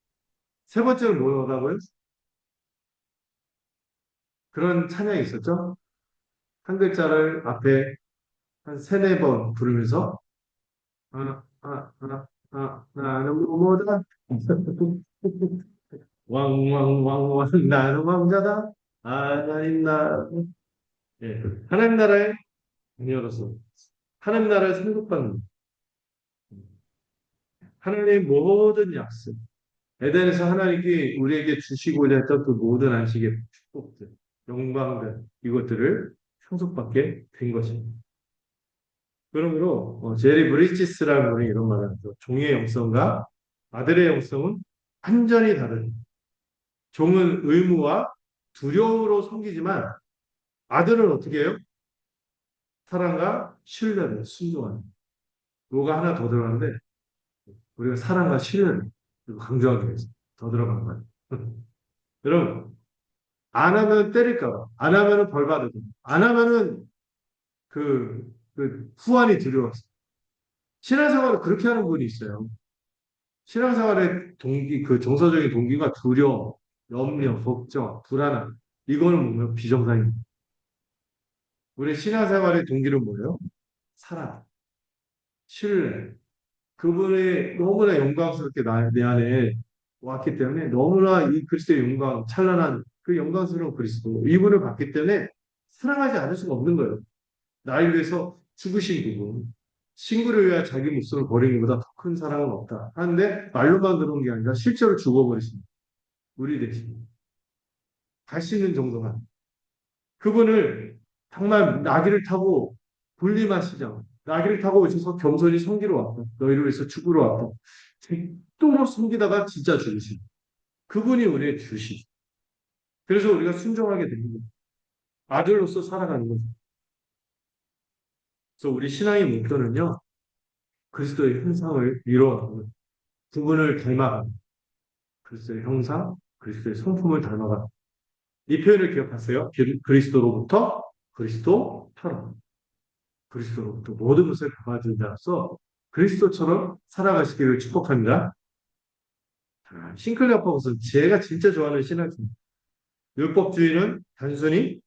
세 번째는 뭐라고요? 그런 찬양이 있었죠? 한 글자를 앞에 한 세네 번 부르면서 나는 뭐뭐다 왕왕왕왕 나는 왕자다 하나님 나라 예, 하나님 나라의 자녀로서 하나님 나라의 상급받는 하나님의 모든 약속 에덴에서 하나님께 우리에게 주시고자 했던 그 모든 안식의 축복들 영광들 이것들을 상속받게 된 것입니다. 그러므로 제리 브리지스라는 분이 이런 말을 하죠. 종의 영성과 아들의 영성은 완전히 다른. 종은 의무와 두려움으로 섬기지만 아들은 어떻게 해요? 사랑과 신뢰를 순종하는. 뭐가 하나 더 들어가는데 우리가 사랑과 신뢰를 강조하기 위해서 더 들어간 거예요. 여러분 안 하면 때릴까 봐. 안 하면은 벌 받을까 봐. 안 하면은 그 후환이 두려워서. 신앙생활을 그렇게 하는 분이 있어요. 신앙생활의 동기, 그 정서적인 동기가 두려움, 염려, 걱정, 불안함. 이거는 뭐예요? 비정상입니다. 우리 신앙생활의 동기는 뭐예요? 사랑, 신뢰. 그분이 너무나 영광스럽게 내 안에 왔기 때문에 너무나 이 그리스도의 영광, 찬란한 그 영광스러운 그리스도, 이분을 봤기 때문에 사랑하지 않을 수가 없는 거예요. 나를 위해서 죽으신 그분. 친구를 위하여 자기 목숨을 버리는 것보다 더 큰 사랑은 없다. 하는데 말로만 그런 게 아니라 실제로 죽어버리십니다. 우리 대신. 갈 수 있는 정도만. 그분을 정말 나귀를 타고 분리마시자. 나귀를 타고 오셔서 겸손히 섬기러 왔다. 너희를 위해서 죽으러 왔다. 또 섬기다가 진짜 죽으신. 그분이 우리의 주시. 그래서 우리가 순종하게 됩니다. 아들로서 살아가는 거죠. 그래서 우리 신앙의 목표는요. 그리스도의 형상을 이루어가는 그분을 닮아가는 그리스도의 형상, 그리스도의 성품을 닮아가는 이 표현을 기억하세요. 그리스도로부터 그리스도처럼 그리스도로부터 모든 것을 담아준 자로서 그리스도처럼 살아가시기를 축복합니다. 싱클레어 파우스는 제가 진짜 좋아하는 신학입니다. 율법주의는 단순히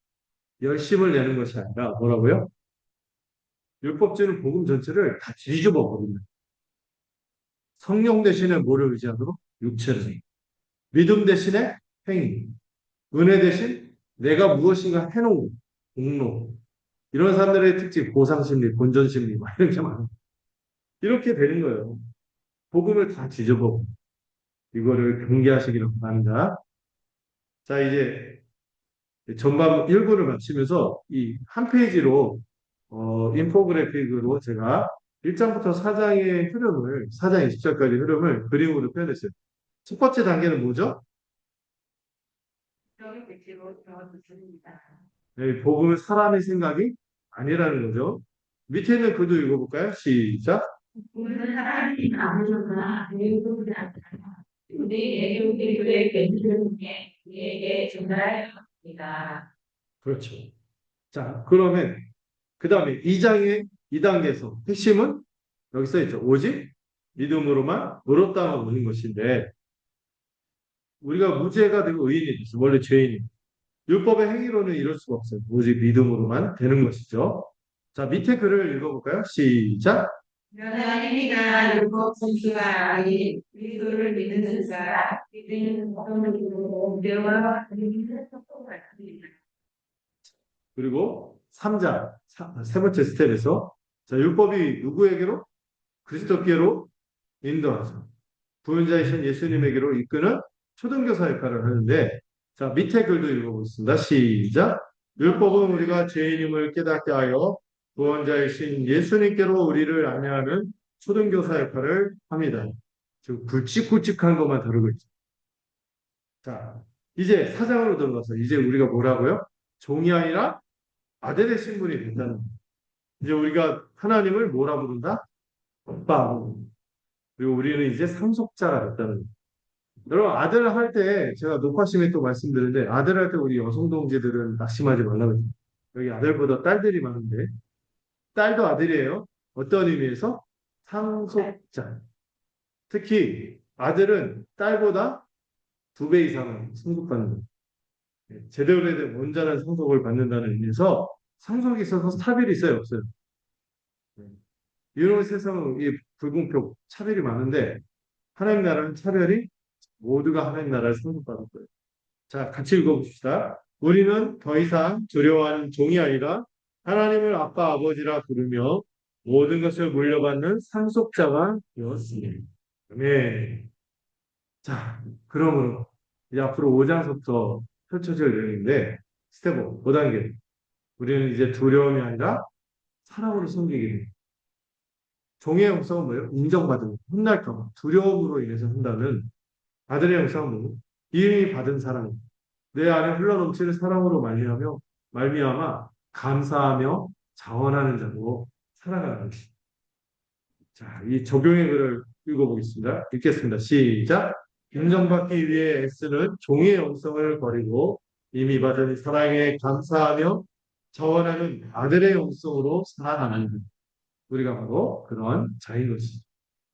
열심을 내는 것이 아니라 뭐라고요? 율법주의는 복음 전체를 다 뒤집어 버립니다. 성령 대신에 뭐를 의지하도록? 육체를. 믿음 대신에 행위. 은혜 대신 내가 무엇인가 해놓은 공로. 이런 사람들의 특징, 보상심리, 본전심리, 막 이렇게 많아요. 이렇게 되는 거예요. 복음을 다 뒤져보고, 이거를 경계하시기를 바랍니다. 자, 이제 전반 1부를 마치면서 이 한 페이지로, 인포그래픽으로 제가 1장부터 4장의 흐름을, 4장 20절까지 흐름을 그림으로 표현했어요. 첫 번째 단계는 뭐죠? 여기 백지로 적어주십니다. 네, 복음은 사람의 생각이 아니라는 거죠. 밑에 있는 글도 읽어볼까요? 시작. 우리는 하나님이 아무나 누구지 않다. 우리에게 괜찮은 게 우리에게 전달하였습니다. 그렇죠. 자, 그러면 그 다음에 2장의 2단계에서 핵심은 여기 써 있죠. 오직 믿음으로만 의롭다만 오는 것인데 우리가 무죄가 되고 의인이 됐어. 원래 죄인이. 율법의 행위로는 이럴 수가 없어요. 오직 믿음으로만 되는 것이죠. 자, 밑에 글을 읽어볼까요? 시작. 하나님이가 율법 성취가 아닌 그리스도를 믿는 자라 믿는 모든 죄와 믿는 속도가 있습니다. 그리고 3장, 세 번째 스텝에서 자, 율법이 누구에게로? 그리스도께로 인도하죠. 부ön자이신 예수님에게로 이끄는 초등교사 역할을 하는데 자, 밑에 글도 읽어보겠습니다. 시작. 율법은 우리가 죄인임을 깨닫게 하여 구원자이신 예수님께로 우리를 안내하는 초등교사 역할을 합니다. 지금 굵직굵직한 것만 다루고 있죠. 자, 이제 사장으로 들어가서 이제 우리가 뭐라고요? 종이 아니라 아들의 신분이 된다는 거예요. 이제 우리가 하나님을 뭐라 부른다? 아빠. 그리고 우리는 이제 상속자가 됐다는 거예요. 여러분, 아들 할 때, 제가 녹화심에 또 말씀드렸는데, 아들 할 때 우리 여성 동지들은 낙심하지 말라고 했어요. 여기 아들보다 딸들이 많은데, 딸도 아들이에요. 어떤 의미에서? 상속자. 특히 아들은 딸보다 2배 이상은 상속받는 거예요. 제대로 된 온전한 상속을 받는다는 의미에서 상속이 있어서 차별이 있어요, 없어요? 이런 세상은 이 불공평, 차별이 많은데, 하나님 나라는 차별이 모두가 하나님 나라를 상속받을 거예요. 자, 같이 읽어봅시다. 우리는 더 이상 두려워하는 종이 아니라 하나님을 아빠, 아버지라 부르며 모든 것을 물려받는 상속자가 되었습니다. 네. 자, 그러므로 이제 앞으로 5장부터 펼쳐질 내용인데 스텝 5단계. 우리는 이제 두려움이 아니라 사랑으로 섬기게 됩니다. 종의 영성은 뭐예요? 인정받은, 혼날까 봐. 두려움으로 인해서 한다는 아들의 영성은 뭐예요? 이미 받은 사랑. 내 안에 흘러넘치는 사랑으로 말미암아 감사하며 자원하는 자로 살아가는 것입니다. 자, 이 적용의 글을 읽어보겠습니다. 읽겠습니다. 시작. 인정받기 위해 애쓰는 종의 영성을 버리고 이미 받은 사랑에 감사하며 자원하는 아들의 영성으로 살아가는 것. 우리가 바로 그런 자인 것이죠.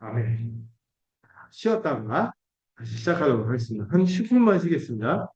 아멘. 쉬었다가 다시 시작하도록 하겠습니다. 한 10분만 쉬겠습니다.